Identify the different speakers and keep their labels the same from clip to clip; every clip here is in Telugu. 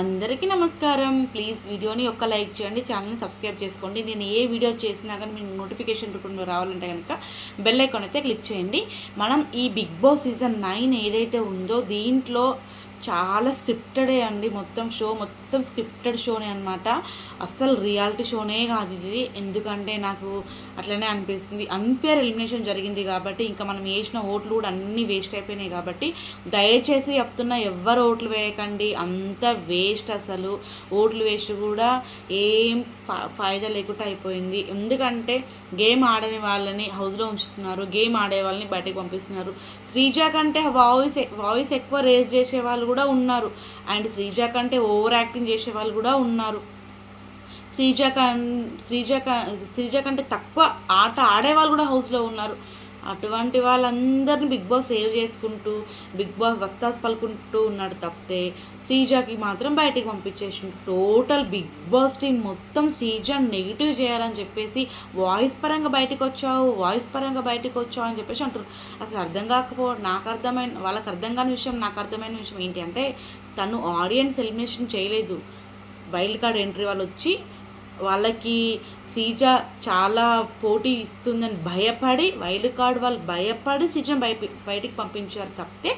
Speaker 1: అందరికీ నమస్కారం. ప్లీజ్ వీడియోని ఒక్క లైక్ చేయండి, ఛానల్ని సబ్స్క్రైబ్ చేసుకోండి. నేను ఏ వీడియో చేసినా కానీ మీకు నోటిఫికేషన్ రూపంలో రావాలంటే కనుక బెల్ ఐకాన్ అయితే క్లిక్ చేయండి. మనం ఈ బిగ్ బాస్ సీజన్ 9 ఏదైతే ఉందో దీంట్లో చాలా స్క్రిప్టెడే అండి. మొత్తం స్క్రిప్టెడ్ షోనే అనమాట. అస్సలు రియాలిటీ షోనే కాదు ఇది. ఎందుకంటే నాకు అట్లనే అనిపిస్తుంది. అన్ఫేర్ ఎలిమినేషన్ జరిగింది కాబట్టి ఇంకా మనం వేసిన ఓట్లు కూడా అన్నీ వేస్ట్ అయిపోయినాయి కాబట్టి దయచేసి చెప్తున్నా, ఎవ్వరు ఓట్లు వేయకండి. అంత వేస్ట్, అసలు ఓట్లు వేస్ట్ కూడా ఏం ఫాయిదా లేకుండా అయిపోయింది. ఎందుకంటే గేమ్ ఆడని వాళ్ళని హౌస్లో ఉంచుతున్నారు, గేమ్ ఆడే వాళ్ళని బయటకు పంపిస్తున్నారు. శ్రీజ కంటే వాయిస్ ఎక్కువ రేజ్ చేసే వాళ్ళు కూడా ఉన్నారు, అండ్ శ్రీజ కంటే ఓవర్ యాక్టింగ్ చేసే వాళ్ళు కూడా ఉన్నారు. శ్రీజ కంటే తక్కువ ఆట ఆడేవాళ్ళు కూడా హౌస్లో ఉన్నారు. అటువంటి వాళ్ళందరినీ బిగ్ బాస్ సేవ్ చేసుకుంటూ బిగ్ బాస్ వత్తాసు పలుకుంటూ ఉన్నాడు తప్పితే శ్రీజకి మాత్రం బయటికి పంపించేసిండు. టోటల్ బిగ్ బాస్ టీం మొత్తం శ్రీజ నెగిటివ్ చేయాలని చెప్పేసి వాయిస్ పరంగా బయటకు వచ్చావు అని చెప్పేసి అంటారు. అసలు అర్థం కాకపోవడం వాళ్ళకి అర్థం కాని విషయం, నాకు అర్థమైన విషయం ఏంటి అంటే, తను ఆడియన్స్ ఎలిమినేషన్ చేయలేదు. వైల్డ్ కార్డ్ ఎంట్రీ వాళ్ళు వచ్చి వాళ్ళకి శ్రీజ చాలా పోటీ ఇస్తుందని భయపడి, వైల్డ్ కార్డ్ వాళ్ళు భయపడి శ్రీజను బయటికి పంపించారు తప్పితే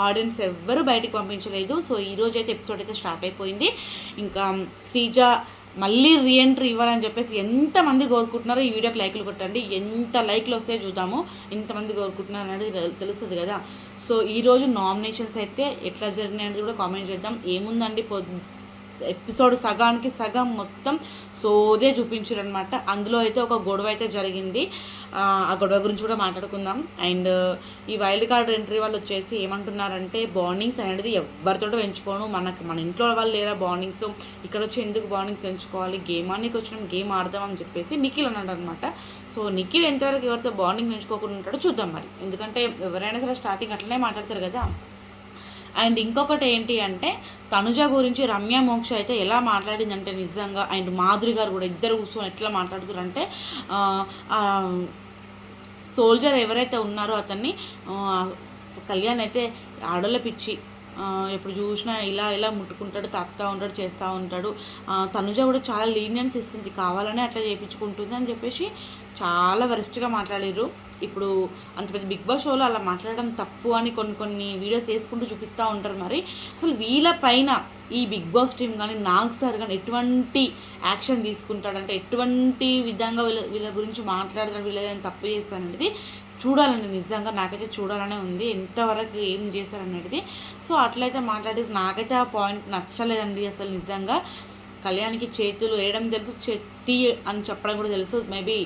Speaker 1: ఆడియన్స్ ఎవ్వరూ బయటికి పంపించలేదు. సో ఈరోజు అయితే ఎపిసోడ్ అయితే స్టార్ట్ అయిపోయింది. ఇంకా శ్రీజ మళ్ళీ రీఎంట్రీ ఇవ్వాలని చెప్పేసి ఎంతమంది కోరుకుంటున్నారో ఈ వీడియోకి లైక్లు కొట్టండి. ఎంత లైక్లు వస్తే చూద్దాము, ఎంతమంది కోరుకుంటున్నారు అనేది తెలుస్తుంది కదా. సో ఈరోజు నామినేషన్స్ అయితే ఎట్లా జరిగినాయి అనేది కూడా కామెంట్ చేద్దాం. ఏముందండి, ఎపిసోడ్ సగానికి సగం మొత్తం సోదే చూపించారనమాట. అందులో అయితే ఒక గొడవ అయితే జరిగింది. ఆ గొడవ గురించి కూడా మాట్లాడుకుందాం. అండ్ ఈ వైల్డ్ కార్డ్ ఎంట్రీ వాళ్ళు వచ్చేసి ఏమంటున్నారంటే, బాండింగ్స్ అనేది ఎవరితోటో పెంచుకోను, మన ఇంట్లో వాళ్ళు లేరా బాండింగ్స్, ఇక్కడ వచ్చి ఎందుకు బాండింగ్స్ పెంచుకోవాలి, గేమ్ ఆనికి వచ్చిన గేమ్ ఆడదామని చెప్పేసి నిఖిల్ అన్నాడు అనమాట. సో నిఖిల్ ఎంతవరకు ఎవరితో బాండింగ్ పెంచుకోకుండా ఉంటాడో చూద్దాం మరి. ఎందుకంటే ఎవరైనా సరే స్టార్టింగ్ అట్లనే మాట్లాడతారు కదా. అండ్ ఇంకొకటి ఏంటి అంటే, తనుజ గురించి రమ్య మోక్ష అయితే ఎలా మాట్లాడిందంటే నిజంగా, అండ్ మాధురి గారు కూడా ఇద్దరు కూర్చొని ఎట్లా మాట్లాడుతారంటే, సోల్జర్ ఎవరైతే ఉన్నారో అతన్ని కళ్యాణ్ అయితే ఆడల పిచ్చి, ఎప్పుడు చూసినా ఇలా ముట్టుకుంటాడు, తాకుతూ ఉంటాడు, చేస్తూ ఉంటాడు. తనుజ కూడా చాలా లీనియన్స్ ఇస్తుంది, కావాలనే అట్లా చేయించుకుంటుంది అని చెప్పేసి చాలా వరెస్ట్గా మాట్లాడారు. ఇప్పుడు అంత పెద్ద బిగ్ బాస్ షోలో అలా మాట్లాడడం తప్పు అని కొన్ని వీడియోస్ వేసుకుంటూ చూపిస్తూ ఉంటారు. మరి అసలు వీళ్ళపైన ఈ బిగ్ బాస్ టీం కానీ నాగ్ సార్ కానీ ఎటువంటి యాక్షన్ తీసుకుంటాడంటే, ఎటువంటి విధంగా వీళ్ళ గురించి మాట్లాడతాడు, వీళ్ళని తప్పు చేస్తాననేది చూడాలండి. నిజంగా నాకైతే చూడాలనే ఉంది, ఎంతవరకు ఏం చేస్తారనేది. సో అట్లయితే మాట్లాడి నాకైతే ఆ పాయింట్ నచ్చలేదండి అసలు. నిజంగా కళ్యాణ్కి చేతులు వేయడం తెలుసు, చెత్తి అని చెప్పడం కూడా తెలుసు. మేబీ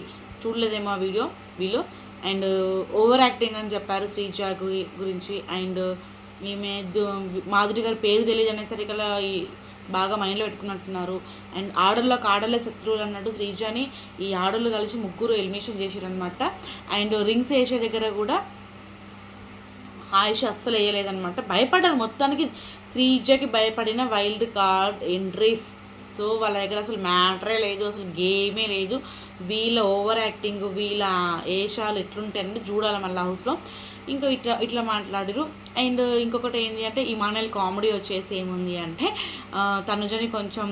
Speaker 1: చూడలేదేమో ఆ వీడియో వీళ్ళు. అండ్ ఓవర్ యాక్టింగ్ అని చెప్పారు శ్రీజ గురించి. అండ్ ఈమె మాధురి గారి పేరు తెలియదు అనేసరికి అలా బాగా మైండ్లో పెట్టుకున్నట్టున్నారు. అండ్ ఆడలే శత్రువులు అన్నట్టు శ్రీజని ఈ ఆడళ్ళు కలిసి ముగ్గురు ఎలిమినేషన్ చేశారనమాట. అండ్ రింగ్స్ వేసే దగ్గర కూడా ఆయుష అస్సలు వేయలేదనమాట. భయపడ్డారు మొత్తానికి. శ్రీజకి భయపడిన వైల్డ్ కార్డ్ ఎంట్రీస్. సో వాళ్ళ దగ్గర అసలు మ్యాటరే లేదు, అసలు గేమే లేదు. వీళ్ళ ఓవర్ యాక్టింగ్, వీళ్ళ ఏషాలు ఎట్లుంటాయని చూడాలి మళ్ళీ హౌస్లో. ఇంకా ఇట్లా మాట్లాడారు. అండ్ ఇంకొకటి ఏంటి అంటే, ఇమానుయల్ కామెడీ వచ్చేసి ఏముంది అంటే, తనుజని కొంచెం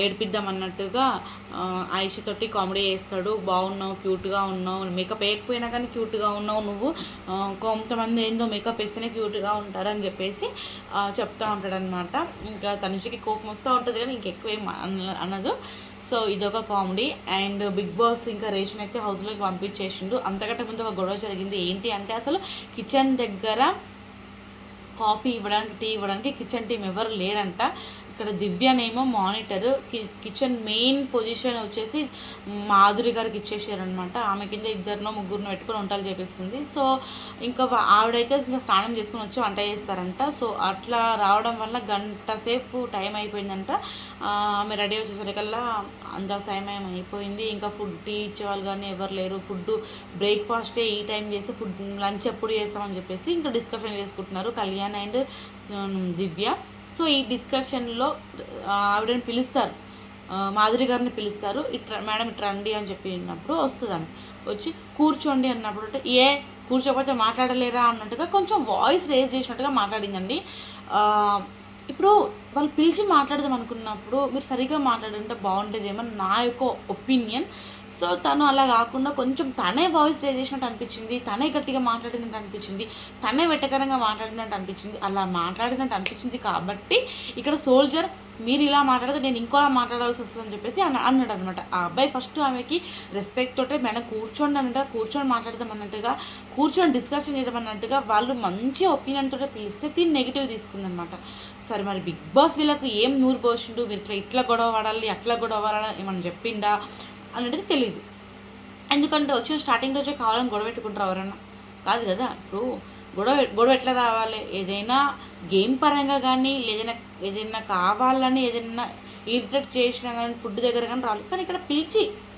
Speaker 1: ఏడిపిద్దాం అన్నట్టుగా ఆయిషతోటి కామెడీ చేస్తాడు. బాగున్నావు, క్యూట్గా ఉన్నావు, మేకప్ వేయకపోయినా కానీ క్యూట్గా ఉన్నావు నువ్వు, కొంతమంది ఏందో మేకప్ వేస్తేనే క్యూట్గా ఉంటారు అని చెప్పేసి చెప్తూ ఉంటాడనమాట. ఇంకా తనుజకి కోపం వస్తూ ఉంటుంది కానీ ఇంకెక్కువ ఏం అనదు. సో ఇదొక కామెడీ. అండ్ బిగ్ బాస్ ఇంకా రేషన్ అయితే హౌస్లోకి పంపించేసిండు. అంతకంటే ముందు ఒక గొడవ జరిగింది. ఏంటి అంటే, అసలు కిచెన్ దగ్గర కాఫీ ఇవ్వడానికి, టీ ఇవ్వడానికి కిచెన్ టీం ఎవరు లేరంట. ఇక్కడ దివ్యనేమో మానిటర్, కిచెన్ మెయిన్ పొజిషన్ వచ్చేసి మాధురి గారికి ఇచ్చేసారనమాట. ఆమె కింద ఇద్దరినో ముగ్గురినో పెట్టుకొని వంటలు చేపిస్తుంది. సో ఇంకా ఆవిడైతే ఇంకా స్నానం చేసుకుని వచ్చి వంట చేస్తారంట. సో అట్లా రావడం వల్ల గంట సేపు టైం అయిపోయిందంట. ఆమె రెడీ వచ్చేసరికల్లా అంత సమయం అయిపోయింది. ఇంకా ఫుడ్ టీ ఇచ్చేవాళ్ళు కానీ ఎవరు లేరు. ఫుడ్ బ్రేక్ఫాస్టే ఈ టైం చేసి ఫుడ్ లంచ్ ఎప్పుడు చేస్తామని చెప్పేసి ఇంకా డిస్కషన్ చేసుకుంటున్నారు కళ్యాణ్ అండ్ దివ్య. సో ఈ డిస్కషన్లో ఆవిడని పిలుస్తారు, మాధురి గారిని పిలుస్తారు. మేడం ఇట్లా రండి అని చెప్పినప్పుడు వస్తుందండి. వచ్చి కూర్చోండి అన్నప్పుడు అంటే, కూర్చోకపోతే మాట్లాడలేరా అన్నట్టుగా కొంచెం వాయిస్ రేజ్ చేసినట్టుగా మాట్లాడిందండి. ఇప్పుడు వాళ్ళు పిలిచి మాట్లాడదాం అనుకున్నప్పుడు మీరు సరిగ్గా మాట్లాడుంటే బాగుండేదేమో నా యొక్క ఒపీనియన్. సో తను అలా కాకుండా కొంచెం తనే వాయిస్ రేజ్ చేసినట్టు అనిపించింది, తనే గట్టిగా మాట్లాడినట్టు అనిపించింది, తనే వెటకరంగా మాట్లాడినట్టు అనిపించింది. అలా మాట్లాడినట్టు అనిపించింది కాబట్టి ఇక్కడ సోల్జర్ మీరు ఇలా మాట్లాడితే నేను ఇంకోలా మాట్లాడాల్సి వస్తుందని చెప్పేసి అన్నాడు అనమాట. ఆ అబ్బాయి ఫస్ట్ ఆమెకి రెస్పెక్ట్ తోటే మేడం కూర్చొని మాట్లాడదాం అన్నట్టుగా, కూర్చొని డిస్కషన్ చేద్దామన్నట్టుగా వాళ్ళు మంచి ఒపీనియన్ తోటే పిలిస్తే దీన్ని నెగిటివ్ తీసుకుందనమాట. సరే మరి బిగ్ బాస్ వీళ్ళకు ఏం నూరు పోసిండు, మీరు ఇట్లా గొడవ పడాలి అట్లా గొడవ పడాలి ఏమన్నా చెప్పిండా అనేది తెలియదు. ఎందుకంటే వచ్చిన స్టార్టింగ్ రోజే కావాలని గొడవ పెట్టుకుంటారు ఎవరన్నా, కాదు కదా. ఇప్పుడు గొడవ ఎట్లా రావాలి, ఏదైనా గేమ్ పరంగా కానీ ఏదైనా కావాలని ఏదైనా ఇరిటేట్ చేసినా కానీ ఫుడ్ దగ్గర కానీ రావాలి. కానీ ఇక్కడ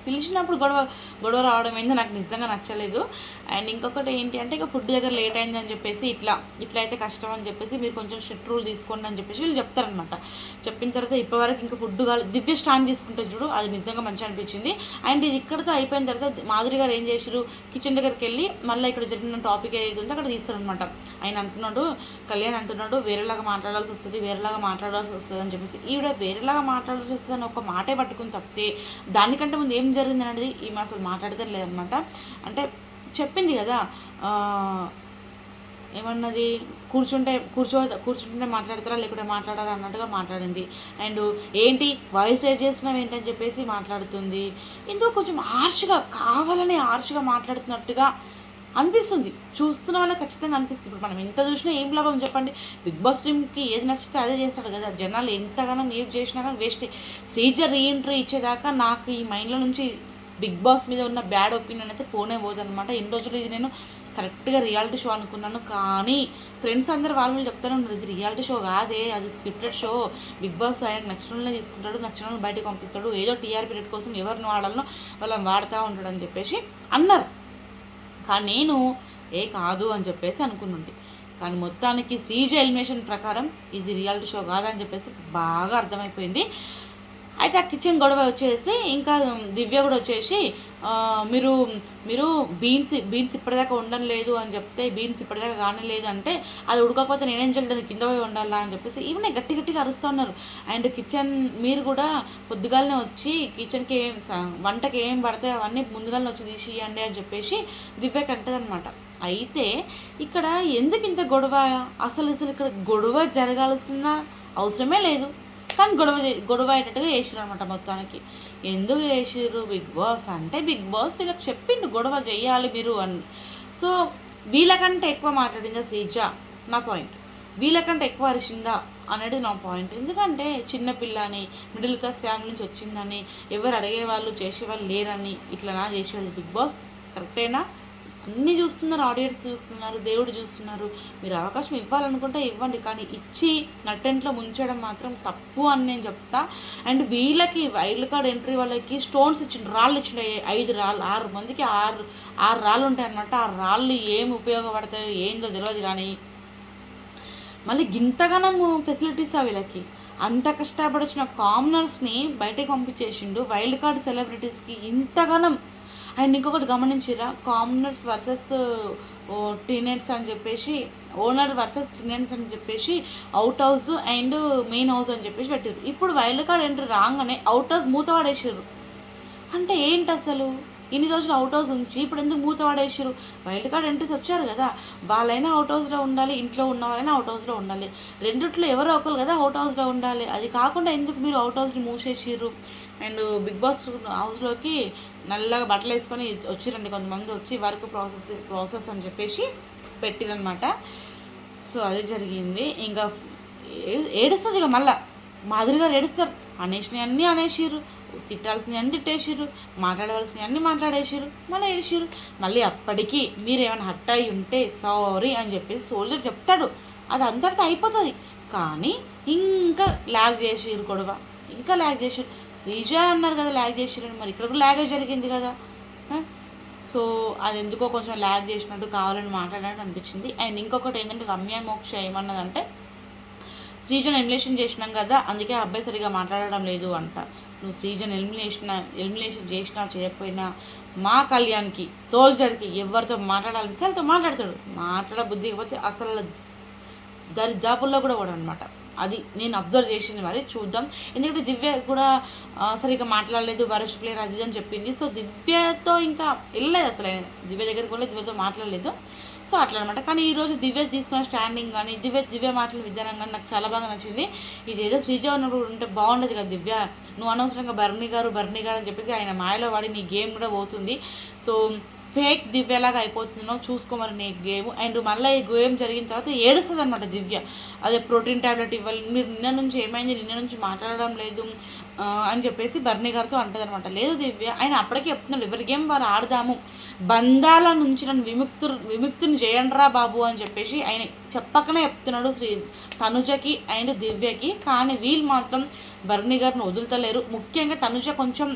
Speaker 1: పిలిచినప్పుడు గొడవ రావడం ఏంటో నాకు నిజంగా నచ్చలేదు. అండ్ ఇంకొకటి ఏంటి అంటే ఇక ఫుడ్ దగ్గర లేట్ అయిందని చెప్పేసి ఇట్లా అయితే కష్టం అని చెప్పేసి మీరు కొంచెం స్ట్రిక్ట్ రూల్ తీసుకోండి అని చెప్పేసి వీళ్ళు చెప్తారనమాట. చెప్పిన తర్వాత ఇప్పటివరకు ఇంకా ఫుడ్ కావాలి దివ్య స్టాండ్ తీసుకుంటే చూడు, అది నిజంగా మంచిగా అనిపించింది. అండ్ ఇది ఇక్కడితో అయిపోయిన తర్వాత మాధురి గారు ఏం చేసారు, కిచెన్ దగ్గరికి వెళ్ళి మళ్ళీ ఇక్కడ జరిగిన టాపిక్ ఏది ఉందో అక్కడ తీస్తారనమాట. ఆయన అంటున్నాడు, కళ్యాణ్ అంటున్నాడు వేరేలాగా మాట్లాడాల్సి వస్తుంది అని చెప్పేసి. ఈవిడ వేరేలాగా మాట్లాడాల్సి వస్తుంది అని ఒక మాటే పట్టుకుని తప్పితే దానికంటే ముందు ఏం జరిగింది అనేది ఈమె అసలు మాట్లాడితే లేదనమాట. అంటే చెప్పింది కదా, ఏమన్నది, కూర్చుంటే మాట్లాడతారా లేకుంటే మాట్లాడారా అన్నట్టుగా మాట్లాడింది. అండ్ ఏంటి వాయిస్ రేజ్ చేస్తున్నావు ఏంటని చెప్పేసి మాట్లాడుతుంది. ఇందులో కొంచెం కావాలని హార్ష్గా మాట్లాడుతున్నట్టుగా అనిపిస్తుంది. చూస్తున్న వాళ్ళకి ఖచ్చితంగా అనిపిస్తుంది. ఇప్పుడు మనం ఎంత చూసినా ఏం లాభం చెప్పండి. బిగ్ బాస్ టీమ్కి ఏది నచ్చితే అదే చేస్తాడు కదా. జనాలు ఎంతగానో ఏం చేసినా కానీ వేస్ట్. శ్రీజ రీఎంట్రీ ఇచ్చేదాకా నాకు ఈ మైండ్లో నుంచి బిగ్ బాస్ మీద ఉన్న బ్యాడ్ ఒపీనియన్ అయితే పోదనమాట. ఇన్ని రోజులు ఇది నేను కరెక్ట్గా రియాలిటీ షో అనుకున్నాను. కానీ ఫ్రెండ్స్ అందరూ వాళ్ళు చెప్తానే ఉన్నారు ఇది రియాలిటీ షో కాదే, అది స్క్రిప్టెడ్ షో. బిగ్ బాస్ ఆయన నచ్చిన వాళ్ళనే తీసుకుంటాడు, నచ్చిన వాళ్ళని బయటకు పంపిస్తాడు, ఏదో టీఆర్పీ రేట్ కోసం ఎవరిని వాడాలనో వాళ్ళని వాడుతూ ఉంటాడు అని చెప్పేసి అన్నారు. కానీ నేను కాదు అని చెప్పేసి అనుకున్నాండి. కానీ మొత్తానికి శ్రీజ ఎలిమినేషన్ ప్రకారం ఇది రియాలిటీ షో కాదని చెప్పేసి బాగా అర్థమైపోయింది. అయితే ఆ కిచెన్ గొడవ వచ్చేసి ఇంకా దివ్య కూడా వచ్చేసి మీరు బీన్స్ ఇప్పటిదాకా ఉండలేదు అని చెప్తే బీన్స్ ఇప్పటిదాకా కానలేదు అంటే అది ఉడకపోతే నేనేం చేయాలి కింద పోయి ఉండాలా అని చెప్పేసి ఈవెనే గట్టిగా అరుస్తూ ఉన్నారు. అండ్ కిచెన్ మీరు కూడా పొద్దుగాలనే వచ్చి కిచెన్కి వంటకి ఏం పడతాయి అవన్నీ ముందుగానే వచ్చి తీసియండి అని చెప్పేసి దివ్యకి అంటదనమాట. అయితే ఇక్కడ ఎందుకు ఇంత గొడవ, అసలు ఇక్కడ గొడవ జరగాల్సిన అవసరమే లేదు. కానీ గొడవ అయ్యేటట్టుగా చేసిరు అనమాట. మొత్తానికి ఎందుకు చేసిర్రు, బిగ్ బాస్ అంటే బిగ్ బాస్ వీళ్ళకి చెప్పిండు గొడవ చేయాలి మీరు అని. సో వీళ్ళకంటే ఎక్కువ మాట్లాడిందా శ్రీజ, నా పాయింట్. వీళ్ళకంటే ఎక్కువ అరిచిందా అనేది నా పాయింట్. ఎందుకంటే చిన్నపిల్ల అని మిడిల్ క్లాస్ ఫ్యామిలీ నుంచి వచ్చిందని ఎవరు అడిగేవాళ్ళు చేసేవాళ్ళు లేరని ఇట్లా చేసేవాళ్ళు. బిగ్ బాస్ కరెక్టేనా? అన్నీ చూస్తున్నారు, ఆడియన్స్ చూస్తున్నారు, దేవుడు చూస్తున్నారు. మీరు అవకాశం ఇవ్వాలనుకుంటే ఇవ్వండి, కానీ ఇచ్చి నట్టెంట్లో ముంచడం మాత్రం తప్పు అని నేను చెప్తా. అండ్ వీళ్ళకి వైల్డ్ కార్డ్ ఎంట్రీ వాళ్ళకి స్టోన్స్ రాళ్ళు ఇచ్చిండే 5 రాళ్ళు, 6 మందికి 6 రాళ్ళు ఉంటాయి అన్నమాట. ఆ రాళ్ళు ఏమి ఉపయోగపడతాయో ఏందో తెలియదు. కానీ మళ్ళీ గింతగానము ఫెసిలిటీస్ వీళ్ళకి అంత కష్టపడి వచ్చిన కామనర్స్ని బయటకు పంపించేసిండు. వైల్డ్ కార్డ్ సెలబ్రిటీస్కి ఇంతగానం. అండ్ ఇంకొకటి గమనించిరా, కామనర్స్ వర్సెస్ టీనేట్స్ అని చెప్పేసి, ఓనర్ వర్సెస్ టీనేట్స్ అని చెప్పేసి out house and main house అని చెప్పేసి పెట్టారు. ఇప్పుడు వైల్డ్ కార్డ్ ఎంట్రీ రాగానే అవుట్ హౌస్ మూత పడేసారు. అంటే ఏంటి అసలు? ఇన్ని రోజులు అవుట్ హౌస్ ఉంచి ఇప్పుడు ఎందుకు మూత పడేసారు? వైల్డ్ కార్డ్ ఎంట్రీస్ వచ్చారు కదా, వాళ్ళైనా అవుట్ హౌస్లో ఉండాలి, ఇంట్లో ఉన్న వాళ్ళైనా అవుట్ హౌస్లో ఉండాలి. రెండిట్లో ఎవరో ఒకరు కదా అవుట్ హౌస్లో ఉండాలి. అది కాకుండా ఎందుకు మీరు అవుట్ హౌస్ని మూసేసారు? అండ్ బిగ్ బాస్ హౌస్లోకి నల్లగా బట్టలు వేసుకొని వచ్చిరండి కొంతమంది, వచ్చి వర్క్ ప్రాసెస్ అని చెప్పేసి పెట్టిరనమాట. సో అది జరిగింది. ఇంకా ఏడుస్తుంది ఇక మళ్ళీ మాధురి గారు ఏడుస్తారు. అనేసినవి అన్నీ అనేసిర్రు, తిట్టాల్సినవి అన్నీ తిట్టేసిర్రు, మాట్లాడవలసినవి అన్నీ మాట్లాడేసిర్రు, మళ్ళీ ఏడిసిర్రు. మళ్ళీ అప్పటికి మీరు ఏమైనా హర్ట్ అయి ఉంటే సారీ అని చెప్పేసి సోల్జర్ చెప్తాడు, అది అంతటితో అయిపోతుంది. కానీ ఇంకా ల్యాగ్ చేసిర్రు గొడవ, ఇంకా ల్యాగ్ చేసిర్రు. శ్రీజ అన్నారు కదా ల్యాగ్ చేసిర్రు, మరి ఇక్కడ కూడా ల్యాగే జరిగింది కదా. సో అది ఎందుకో కొంచెం ల్యాగ్ చేసినట్టు కావాలని మాట్లాడినట్టు అనిపించింది. అండ్ ఇంకొకటి ఏంటంటే రమ్య మోక్ష ఏమన్నదంటే శ్రీజన్ ఎలిమినేషన్ చేసినాం కదా అందుకే ఆ అబ్బాయి సరిగా మాట్లాడడం లేదు అంట. నువ్వు శ్రీజన్ ఎలిమినేషన్ చేసినా చేయకపోయినా మా కళ్యాణ్కి సోల్జర్కి ఎవరితో మాట్లాడాలని వాళ్ళతో మాట్లాడతాడు. మాట్లాడ బుద్ధి కాకపోతే అసలు దరిదాపుల్లో కూడా అనమాట. అది నేను అబ్జర్వ్ చేసింది. మరి చూద్దాం. ఎందుకంటే దివ్య కూడా సరిగ్గా మాట్లాడలేదు, వరస్ట్ ప్లేయర్ అది అని చెప్పింది. సో దివ్యతో ఇంకా వెళ్ళలేదు అసలు, దివ్య దగ్గరికి కూడా దివ్యతో మాట్లాడలేదు. సో అట్లా అనమాట. కానీ ఈరోజు దివ్య తీసుకున్న స్టాండింగ్ కానీ దివ్య మాటల విధానం కానీ నాకు చాలా బాగా నచ్చింది. ఇదేదో శ్రీజ ఉన్నప్పుడు ఉంటే బాగుండదు కదా దివ్య, నువ్వు అనవసరంగా బర్నీ గారు అని చెప్పేసి ఆయన మాయలో వాడి నీ గేమ్ కూడా పోతుంది. సో ఫేక్ దివ్యలాగా అయిపోతున్నావు, చూసుకో మరి నీ గేమ్. అండ్ మళ్ళీ ఈ గేమ్ జరిగిన తర్వాత ఏడుస్తుంది అనమాట దివ్య. అదే ప్రోటీన్ ట్యాబ్లెట్ ఇవ్వాలి, మీరు నిన్న నుంచి ఏమైంది, నిన్న నుంచి మాట్లాడడం లేదు అని చెప్పేసి బర్నీ గారితో అంటుంది అనమాట. లేదు దివ్య, ఆయన అప్పటికే చెప్తున్నాడు ఎవరి గేమ్ వారు ఆడదాము, బంధాల నుంచి నన్ను విముక్తిని చేయండిరా బాబు అని చెప్పేసి ఆయన చెప్పకనే చెప్తున్నాడు తనుజకి అండ్ దివ్యకి. కానీ వీళ్ళు మాత్రం బర్నీ గారిని వదులుతలేరు. ముఖ్యంగా తనుజ కొంచెం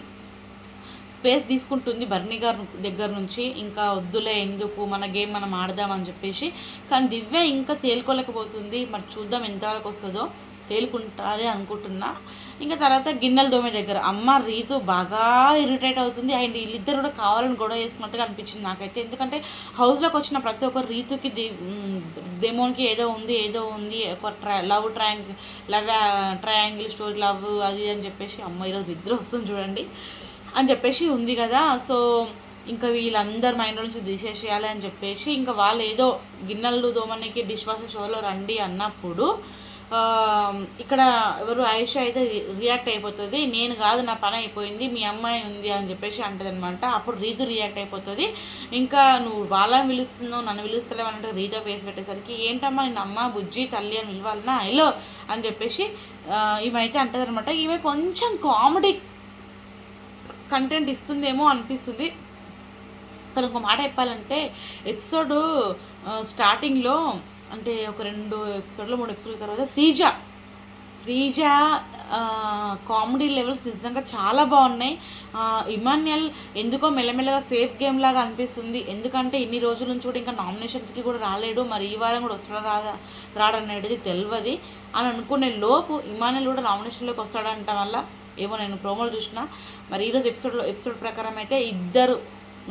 Speaker 1: స్పేస్ తీసుకుంటుంది బర్నీ గారి దగ్గర నుంచి, ఇంకా వద్దులే ఎందుకు మన గేమ్ మనం ఆడదామని చెప్పేసి. కానీ దివ్య ఇంకా తేలుకోలేకపోతుంది. మరి చూద్దాం ఎంతవరకు వస్తుందో, తేలుకుంటుంది అనుకుంటున్నా. ఇంకా తర్వాత గిన్నెల దోమె దగ్గర అమ్మ రీతు బాగా ఇరిటేట్ అవుతుంది. అండ్ వీళ్ళిద్దరు కూడా కావాలని గొడవ చేసుకున్నట్టుగా అనిపించింది నాకైతే. ఎందుకంటే హౌస్లోకి వచ్చిన ప్రతి ఒక్కరు రీతుకి డెమోన్కి ఏదో ఉంది ఒక లవ్ ట్రయాంగిల్ స్టోరీ లవ్ అది అని చెప్పేసి, అమ్మ ఈరోజు నిద్ర వస్తుంది చూడండి అని చెప్పేసి ఉంది కదా. సో ఇంకా వీళ్ళందరి మైండ్ నుంచి తీసేసేయాలి అని చెప్పేసి ఇంకా వాళ్ళు ఏదో గిన్నెలు దోమనికి డిష్ వాషర్ షోలో రండి అన్నప్పుడు ఇక్కడ ఎవరు ఆయిషా అయితే రియాక్ట్ అయిపోతుంది. నేను కాదు, నా పని అయిపోయింది, మీ అమ్మాయి ఉంది అని చెప్పేసి అంటది అనమాట. అప్పుడు రీతు రియాక్ట్ అయిపోతుంది. ఇంకా నువ్వు వాళ్ళని పిలుస్తున్నావు నన్ను పిలుస్తలేవు అన్నట్టు రీతో ఫేస్ పెట్టేసరికి, ఏంటమ్మా నేను అమ్మ బుజ్జి తల్లి అని పిలవాలన్నా హలో అని చెప్పేసి ఈమె అంటది అనమాట. ఈమె కొంచెం కామెడీ కంటెంట్ ఇస్తుందేమో అనిపిస్తుంది. కానీ ఒక మాట చెప్పాలంటే ఎపిసోడు స్టార్టింగ్లో అంటే ఒక 2 ఎపిసోడ్లు 3 ఎపిసోడ్ల తర్వాత శ్రీజ కామెడీ లెవెల్స్ నిజంగా చాలా బాగున్నాయి. ఇమాన్యుయల్ ఎందుకో మెల్లమెల్లగా సేఫ్ గేమ్ లాగా అనిపిస్తుంది. ఎందుకంటే ఇన్ని రోజుల నుంచి కూడా ఇంకా నామినేషన్స్కి కూడా రాలేడు, మరి ఈ వారం కూడా వస్తాడా రాడనేది తెలియదు అని అనుకునే లోపు ఇమాన్యుయల్ కూడా నామినేషన్లోకి వస్తాడంట వల్ల ఏమో నేను ప్రోమోలు చూసిన. మరి ఈరోజు ఎపిసోడ్ ప్రకారం అయితే 2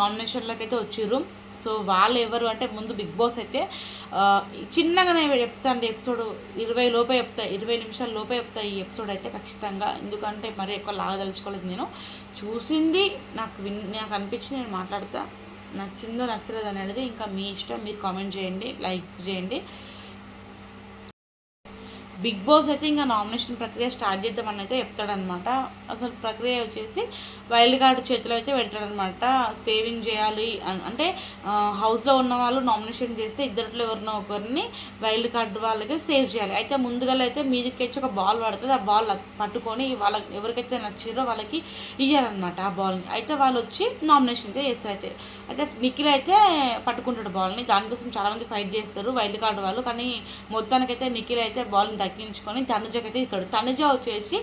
Speaker 1: నామినేషన్లోకి అయితే వచ్చిర్రు. సో వాళ్ళు ఎవరు అంటే ముందు బిగ్ బాస్ అయితే చిన్నగానే చెప్తాను, ఎపిసోడ్ 20 నిమిషాల లోపే చెప్తా ఈ ఎపిసోడ్ అయితే ఖచ్చితంగా. ఎందుకంటే మరి ఎక్కువ లాగదలుచుకోలేదు, నేను చూసింది నాకు అనిపించింది నేను మాట్లాడతా. నచ్చిందో నచ్చలేదు అనేది ఇంకా మీ ఇష్టం, మీరు కామెంట్ చేయండి, లైక్ చేయండి. బిగ్ బాస్ అయితే ఇంకా నామినేషన్ ప్రక్రియ స్టార్ట్ చేద్దామని అయితే చెప్తాడనమాట. అసలు ప్రక్రియ వచ్చేసి వైల్డ్ కార్డ్ చేతిలో అయితే పెడతాడనమాట. సేవింగ్ చేయాలి అంటే హౌస్లో ఉన్న వాళ్ళు నామినేషన్ చేస్తే ఇద్దరిలో ఎవరినో ఒకరిని వైల్డ్ కార్డ్ వాళ్ళైతే సేవ్ చేయాలి. అయితే ముందుగా అయితే మీదకి వచ్చి ఒక బాల్ పడుతుంది, ఆ బాల్ పట్టుకొని వాళ్ళకి ఎవరికైతే నచ్చిరో వాళ్ళకి ఇయ్యాలన్నమాట ఆ బాల్ని. అయితే వాళ్ళు వచ్చి నామినేషన్ అయితే చేస్తారు. అయితే నిఖిల్ అయితే పట్టుకుంటాడు బాల్ని. దానికోసం చాలామంది ఫైట్ చేస్తారు వైల్డ్ కార్డ్ వాళ్ళు. కానీ మొత్తానికైతే నిఖిల్ అయితే బాల్ని దక్కించుకొని తనుజకైతే ఇస్తాడు. తనుజ వచ్చేసి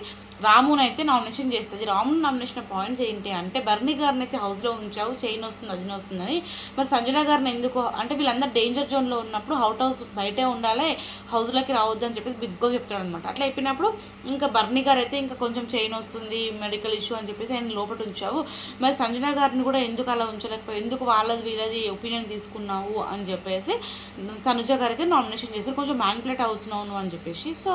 Speaker 1: రాముని అయితే నామినేషన్ చేస్తుంది. రాముని నామినేషన్ పాయింట్స్ ఏంటి అంటే, బర్నీ గారిని అయితే హౌస్లో ఉంచావు, చైన్ వస్తుంది అది వస్తుందని. మరి సంజన గారిని ఎందుకు అంటే, వీళ్ళందరూ డేంజర్ జోన్లో ఉన్నప్పుడు హౌస్ బయటే ఉండాలి, హౌస్లోకి రావద్దు అని చెప్పేసి బిగ్ బాస్ చెప్తాడు అనమాట. అట్లా అయిపోయినప్పుడు ఇంకా బర్నీ గారు అయితే ఇంకా కొంచెం చైన్ వస్తుంది, మెడికల్ ఇష్యూ అని చెప్పేసి ఆయన లోపల ఉంచావు. మరి సంజన గారిని కూడా ఎందుకు అలా ఉంచలేకపోయి, ఎందుకు వాళ్ళది వీళ్ళది ఒపీనియన్ తీసుకున్నావు అని చెప్పేసి తనుజ గారు అయితే నామినేషన్ చేస్తారు. కొంచెం మ్యానిపులేట్ అవుతున్నావు నువ్వు అని చెప్పేసి. సో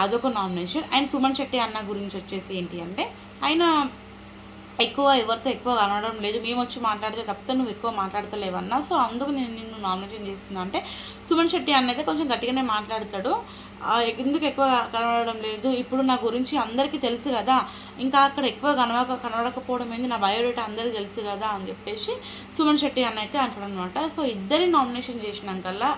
Speaker 1: అదొక నామినేషన్. అండ్ సుమన్ శెట్టి అన్న గురించి వచ్చేసి ఏంటి అంటే, ఆయన ఎవరితో ఎక్కువ కనడం లేదు, మేము వచ్చి మాట్లాడితే తప్పితే నువ్వు ఎక్కువ మాట్లాడతలేవన్నా. సో అందుకు నేను నిన్ను నామినేషన్ చేస్తున్నా అంటే, సుమన్ శెట్టి అన్న అయితే కొంచెం గట్టిగానే మాట్లాడతాడు. ఎందుకు ఎక్కువ కనబడడం లేదు, ఇప్పుడు నా గురించి అందరికీ తెలుసు కదా, ఇంకా అక్కడ ఎక్కువ కనబడకపోవడం ఏంది, నా బయోడేటా అందరికీ తెలుసు కదా అని చెప్పేసి సుమన్ శెట్టి అన్న అయితే అంటాడనమాట. సో ఇద్దరిని నామినేషన్ చేసినాకల్లా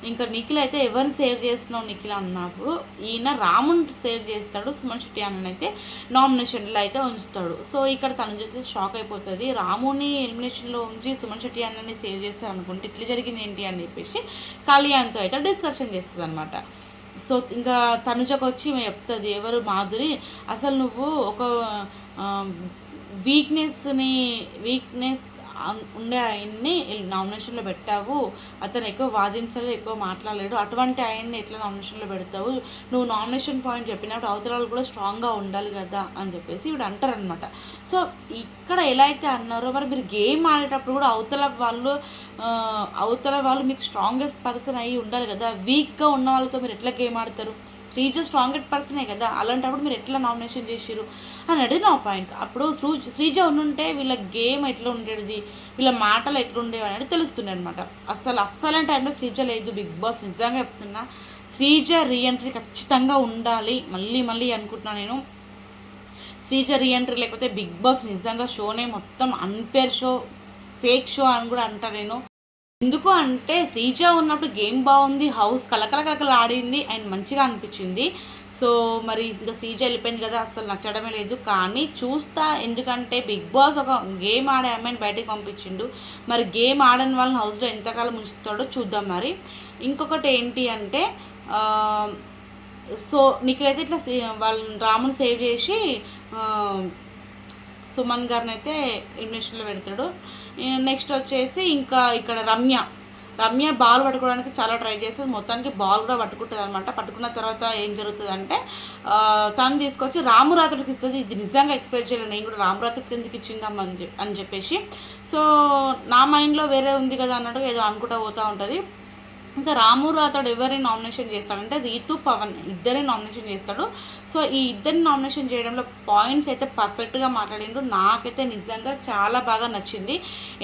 Speaker 1: ఇంకా నిఖిల్ అయితే ఎవరిని సేవ్ చేస్తున్నావు నిఖిల్ అన్నప్పుడు ఈయన రాముని సేవ్ చేస్తాడు. సుమన్ శెట్టి అన్న అయితే నామినేషన్లో అయితే ఉంచుతాడు. సో ఇక్కడ తను చేసి షాక్ అయిపోతుంది, రాముని ఎలిమినేషన్లో ఉంచి సుమన్ శెట్టి అన్నని సేవ్ చేస్తారు అనుకుంటే ఇట్లా జరిగింది ఏంటి అని చెప్పేసి కళ్యాణ్తో అయితే డిస్కషన్ చేస్తుంది అనమాట. సో ఇంకా తనుజకు వచ్చి చెప్తుంది, ఎవరు మాధురి, అసలు నువ్వు ఒక వీక్నెస్ ఉండే ఆయన్ని నామినేషన్లో పెట్టావు, అతను ఎక్కువ వాదించలేదు, ఎక్కువ మాట్లాడలేడు, అటువంటి ఆయన్ని ఎట్లా నామినేషన్లో పెడతావు, నువ్వు నామినేషన్ పాయింట్ చెప్పినప్పుడు అవతల కూడా స్ట్రాంగ్గా ఉండాలి కదా అని చెప్పేసి ఇప్పుడు అంటారనమాట. సో ఇక్కడ ఎలా అయితే అన్నారో మరి మీరు గేమ్ ఆడేటప్పుడు కూడా అవతల వాళ్ళు మీకు స్ట్రాంగెస్ట్ పర్సన్ అయ్యి ఉండాలి కదా, వీక్గా ఉన్న వాళ్ళతో మీరు ఎట్లా గేమ్ ఆడతారు? శ్రీజ స్ట్రాంగెస్ట్ పర్సనే కదా, అలాంటప్పుడు మీరు ఎట్లా నామినేషన్ చేసిర్రు అని అడిగి నా పాయింట్. అప్పుడు శ్రీజ ఉండుంటే వీళ్ళ గేమ్ ఎట్లా ఉండేది, వీళ్ళ మాటలు ఎట్లా ఉండేవి అనేది తెలుస్తుండే అనమాట. అస్సలైన టైంలో శ్రీజ లేదు బిగ్ బాస్. నిజంగా చెప్తున్నా, శ్రీజ రీఎంట్రీ ఖచ్చితంగా ఉండాలి. మళ్ళీ అనుకుంటున్నాను నేను, శ్రీజ రీఎంట్రీ లేకపోతే బిగ్ బాస్ నిజంగా షోనే మొత్తం అన్ఫేర్ షో, ఫేక్ షో అని కూడా అంటా నేను. ఎందుకు అంటే శ్రీజ ఉన్నప్పుడు గేమ్ బాగుంది, హౌస్ కలకల ఆడింది అండ్ మంచిగా అనిపించింది. సో మరి ఇంకా శ్రీజ వెళ్ళిపోయింది కదా, అసలు నచ్చడమే లేదు. కానీ చూస్తా, ఎందుకంటే బిగ్ బాస్ ఒక గేమ్ ఆడే అమ్మాయిని బయటకు పంపించిండు. మరి గేమ్ ఆడని వాళ్ళని హౌస్లో ఎంతకాలం ఉంచుతాడో చూద్దాం. మరి ఇంకొకటి ఏంటి అంటే, సో నీకైతే ఇట్లా వాళ్ళని రాముని సేవ్ చేసి సుమన్ గారిని అయితే ఎలిమినేషన్లో పెడతాడు. నెక్స్ట్ వచ్చేసి ఇంకా ఇక్కడ రమ్య బాల్ పట్టుకోవడానికి చాలా ట్రై చేస్తుంది. మొత్తానికి బాల్ కూడా పట్టుకుంటుంది అనమాట. పట్టుకున్న తర్వాత ఏం జరుగుతుంది అంటే, తను తీసుకొచ్చి రామురాత్రుడికి ఇస్తుంది. ఇది నిజంగా ఎక్స్పెక్ట్ చేయలేదు నేను కూడా, రామురాత్రుడికి ఎందుకు ఇచ్చిందాం అని చెప్పేసి. సో నా మైండ్లో వేరే ఉంది కదా అన్నట్టు ఏదో అనుకుంటూ పోతూ ఉంటుంది. ఇంకా రామురాథోడ్ ఎవరిని నామినేషన్ చేస్తాడంటే రీతు, పవన్ ఇద్దరే నామినేషన్ చేస్తాడు. సో ఈ ఇద్దరిని నామినేషన్ చేయడంలో పాయింట్స్ అయితే పర్ఫెక్ట్గా మాట్లాడిండు. నాకైతే నిజంగా చాలా బాగా నచ్చింది.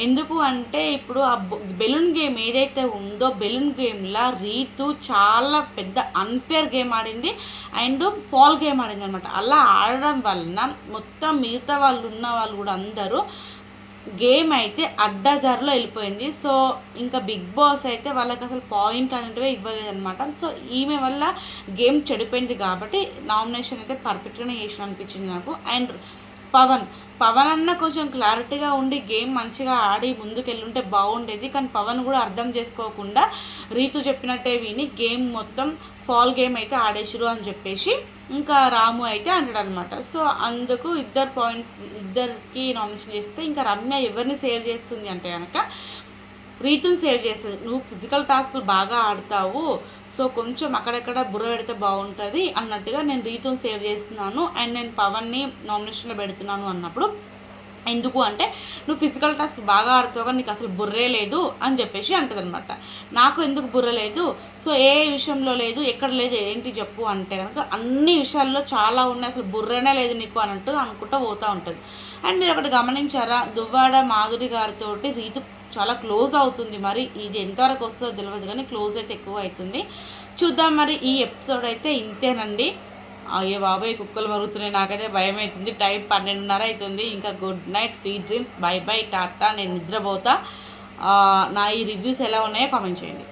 Speaker 1: ఎందుకు అంటే ఇప్పుడు ఆ బెలూన్ గేమ్ ఏదైతే ఉందో, బెలూన్ గేమ్లో రీతు చాలా పెద్ద అన్ఫేర్ గేమ్ ఆడింది అండ్ ఫాల్ గేమ్ ఆడింది అనమాట. అలా ఆడడం వలన మొత్తం మిగతా వాళ్ళు ఉన్న వాళ్ళు కూడా అందరూ గేమ్ అయితే అడ్డదారిలో వెళ్ళిపోయింది. సో ఇంకా బిగ్ బాస్ అయితే వాళ్ళకి అసలు పాయింట్ అనేటివే ఇవ్వలేదన్నమాట. సో ఈమె వల్ల గేమ్ చెడిపోయింది కాబట్టి నామినేషన్ అయితే పర్ఫెక్ట్గానే చేసిన అనిపించింది నాకు. అండ్ పవన్ అన్న కొంచెం క్లారిటీగా ఉండి గేమ్ మంచిగా ఆడి ముందుకెళ్ళుంటే బాగుండేది. కానీ పవన్ కూడా అర్థం చేసుకోకుండా రీతు చెప్పినట్టే విని గేమ్ మొత్తం ఫాల్ గేమ్ అయితే ఆడేసిరు అని చెప్పేసి ఇంకా రాము అయితే అంటాడు అనమాట. సో అందుకు ఇద్దరికి నామినేషన్ చేస్తే ఇంకా రమ్య ఎవరిని సేవ్ చేస్తుంది అంటే కనుక రీతుని సేవ్ చేస్తుంది. నువ్వు ఫిజికల్ టాస్క్లు బాగా ఆడతావు, సో కొంచెం అక్కడెక్కడ బుర్ర పెడితే బాగుంటుంది అన్నట్టుగా నేను రీతుని సేవ్ చేస్తున్నాను అండ్ నేను పవన్ని నామినేషన్లో పెడుతున్నాను అన్నప్పుడు, ఎందుకు అంటే నువ్వు ఫిజికల్ టాస్క్ బాగా ఆడుతావు కానీ నీకు అసలు బుర్రే లేదు అని చెప్పేసి అంటుంది అనమాట. నాకు ఎందుకు బుర్ర లేదు, సో ఏ విషయంలో లేదు, ఎక్కడ లేదు, ఏంటి చెప్పు అంటే కనుక అన్ని విషయాల్లో చాలా ఉన్నాయి, అసలు బుర్రనే లేదు నీకు అన్నట్టు అనుకుంటూ పోతూ ఉంటుంది. అండ్ మీరు ఒకటి గమనించారా, దువ్వాడ మాధురి గారితో రీతు చాలా క్లోజ్ అవుతుంది. మరి ఇది ఎంతవరకు వస్తుందో తెలియదు కానీ క్లోజ్ అయితే ఎక్కువ అవుతుంది. చూద్దాం. మరి ఈ ఎపిసోడ్ అయితే ఇంతేనండి. అయ్యే బాబాయ్ కుక్కలు మరుగుతున్నాయి, నాకైతే భయం అవుతుంది. టైం 12:30 అవుతుంది. ఇంకా good night, sweet dreams, by by, Tata. నేను నిద్రపోతా. నా ఈ రివ్యూస్ ఎలా ఉన్నాయో కామెంట్ చేయండి.